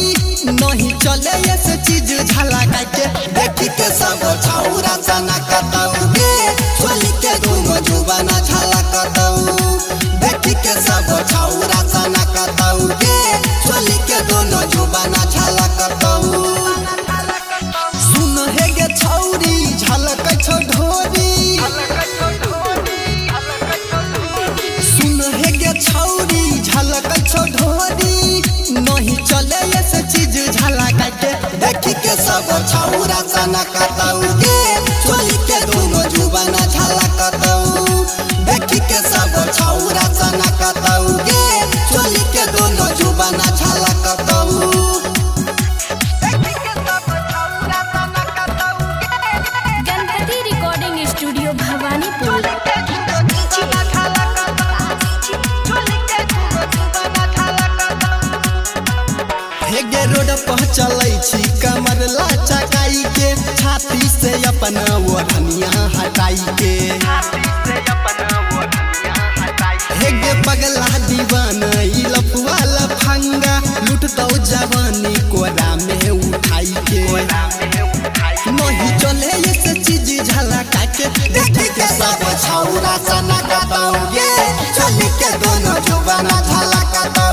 चले ऐसे चीज झलका के देखी के सब छौरा सना कतौगे चली के घूम जुबाना झलकतौ देखी के सब छौरा सना कतौगे चली के दोनों जुबाना झलकतौ सुन हे गे छौरी झलकै छौ ढोरी सुन हे गे छौरी झलकै छौ ढोरी नहीं चले ऐसे चीज झलका के देखी के सब छौरा सना कतौगे चली के दोनों जुबाना झलकतौ देखी के सब छौरा सना कतौगे चली के दोनों जुबाना झलकतौ गणपति रिकॉर्डिंग स्टूडियो भवानीपुर। हेगे रोड पर चलै छी कमर लचकाई के छाती से अपना ओढ़निया हटाई के हेगे पगला दीवाना ई लफुआ लफंगा लूट दो जवानी कोरा में उठाई के नहीं चले ऐसे चीज झलका के देखी के सब छौरा सना कतौगे चली के दोनों जुबाना झलकतौ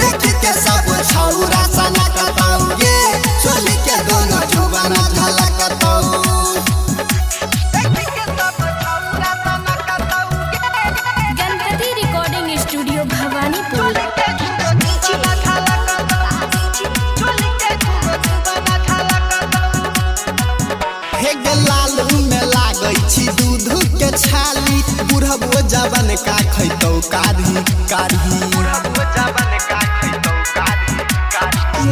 देखी के सब छौरा सना कतौगे चली के दोनों जुबाना झलकतौ गणपति रिकॉर्डिंग स्टूडियो भवानीपुर। हेगे लालू में लागै छी दूध के छाली बुढ़बो जवन का खैतौ कारी कारी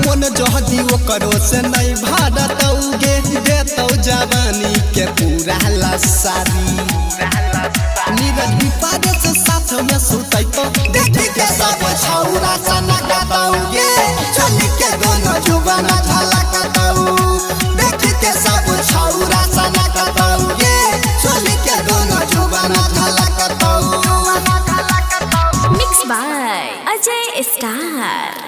मन जहदी ओकरो से नहीं भारतौगे देतौ जवानी के पूरा लसारी नीरज विपाद से साथ में सुतैतो देखी के सब छौरा सना कतौगे चली के दोनों जुबाना झलकतौ देखी के सब छौरा सना कतौगे चली के दोनों जुबाना झलकतौ मिक्स बाय अजय स्टार।